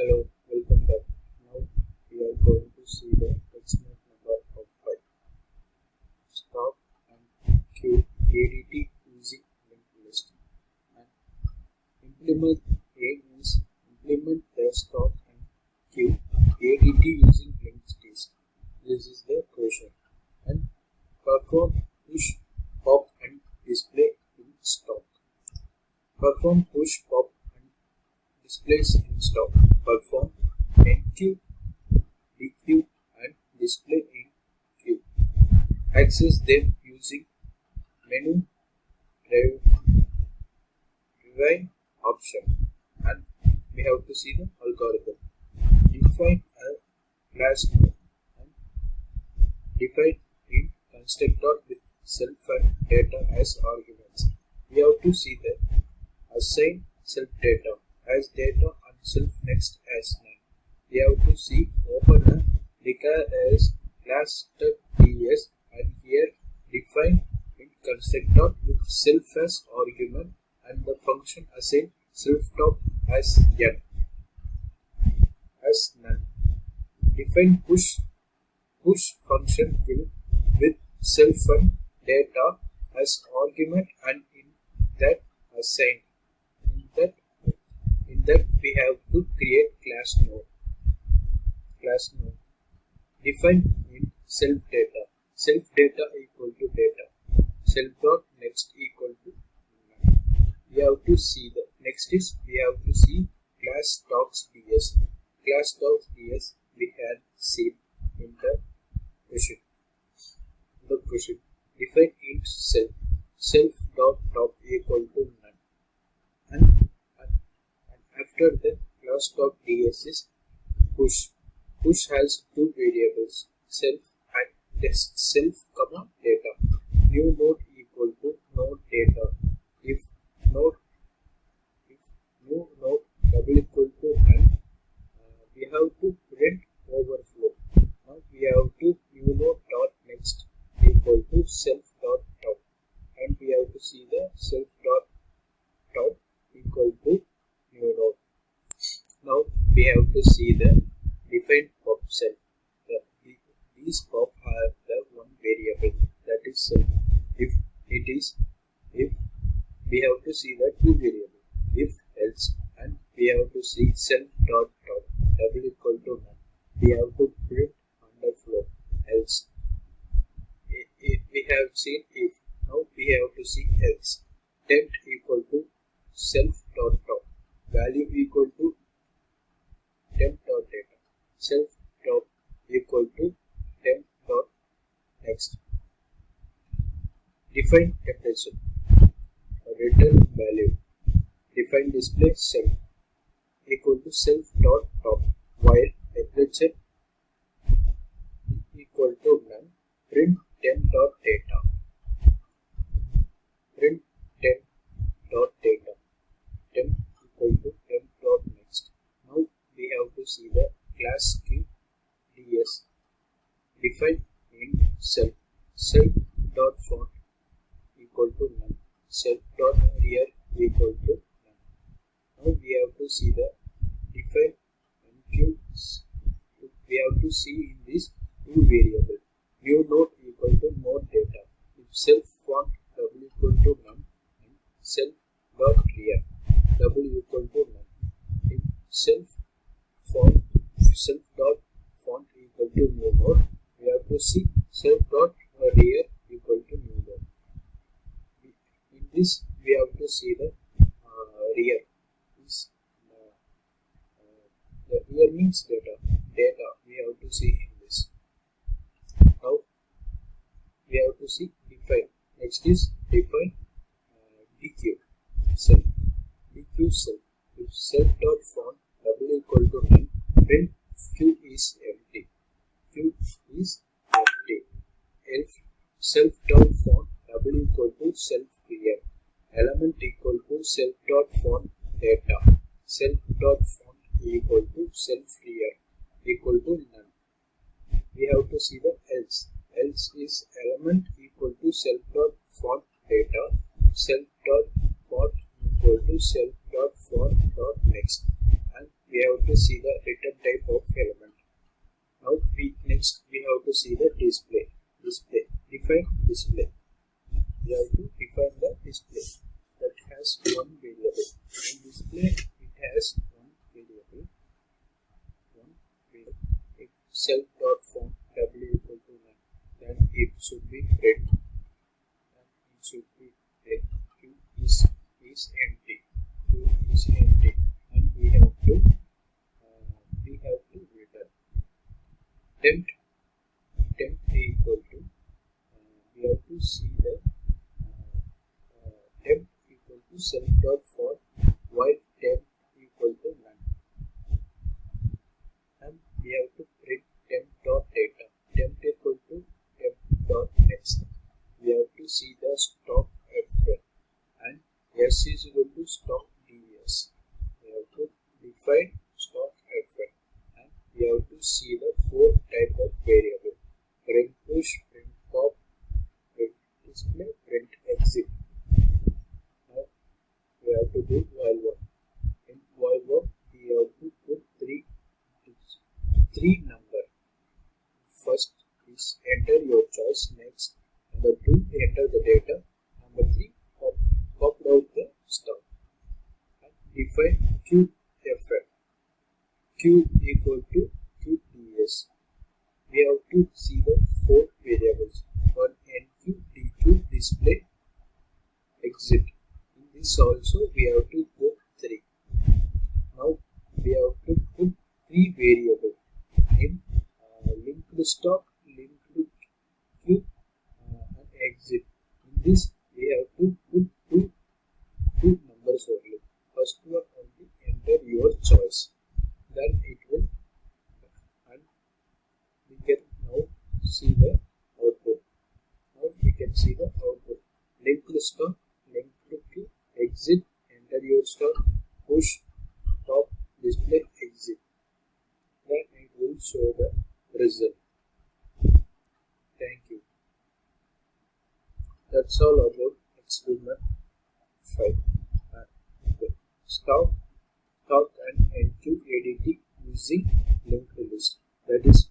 Hello, welcome back. Now we are going to see the exponent number of 5. Stop and queue ADT using linked list. And implement A is implement the stop and queue ADT using linked list. This is the question. And perform push, pop and display in stock. Perform push, pop and displays in stock. Perform enqueue, dequeue and display in queue. Access them using menu rewind option. And we have to see the algorithm. Define a class node and define in constructor with self and data as arguments. We have to see the assign self data as data and self next as name. We have to see open a declare as class ds and here define in constructor with self as argument and the function assign self top as n as none. Define push function will with self and data as argument and in that assign. In that we have to create class node. Define in self data. Self data equal to data. Self dot next equal to none. We have to see the next is we have to see class talks ds. Class talks ds we had seen in the question. Define int self dot top equal to none. And after the class dot ds is push. Push has two variables, self and test self comma data. New node equal to node data. If new node double equal to none, we have to print overflow. Now we have to new node dot next equal to self dot top, and we have to see the self dot top equal to new node. Now we have to see the define pop self. These pop have the one variable that is self. If we have to see the two variable if else, and we have to see self dot top double equal to none. We have to print underflow else. We have seen if. Now we have to see else. Temp equal to self dot top value equal to temp dot data. Self top equal to temp dot next. Define temperature. Return value. Define display self equal to self dot top while temperature equal to none. Print temp dot data. Print temp dot data. Temp equal to temp dot next. Now we have to see the class queue ds. Define in self dot font equal to none. Self dot rear equal to none. Now we have to see the define enqueue. We have to see in this two variable. New node equal to node data. If self font double equal to none and self dot rear double equal to none. If self dot font equal to new node, we have to see self dot rear equal to new node. In this we have to see the rear. The rear means data. We have to see in this. Now we have to see define. Next is define dequeue self. Dequeue self. If self dot font double equal to none, print queue is empty. Queue is empty. If self dot font double equal to self rear, element equal to self dot font data. Self dot font equal to self rear equal to none. We have to see the else. Else is element equal to self dot font data. Self dot font equal to self dot font dot next. And we have to see the return type of element. Now next we have to see the display. Define display. We have to define the display that has one variable. In display it has one variable. If self.form w equal to 1, then it should be red. Q is empty. Q is empty, and we have to return temp equal to we have to see the temp equal to self dot for while temp equal to none, and we have to print temp dot data. Temp equal to temp dot next. We have to see the stock F1 and S is equal to stock ds. We have to define stock F1 and we have to see the 4 type of variable: print push, print pop, print display, print exit. Now we have to do while one. In while one we have to put three number. First is enter your choice. Next, number 2, enter the data. Number 3, pop out the stock. And define QFN. Q equal to QDS. We have to see the 4 variables: 1 NQ, DQ, display, exit. In this also we have to put 3. Now we have to put 3 variables in linked stock, linked Q, and exit. In this we have to put two numbers only. First one only, enter your choice. Then it will, and we can now see the output. Now we can see the output: linked stock, linked Q, exit, enter your stock, push, top, display, exit. Then it will show the result. Thank you. That's all about experiment 5. Stock and NQ editing using linked list. That is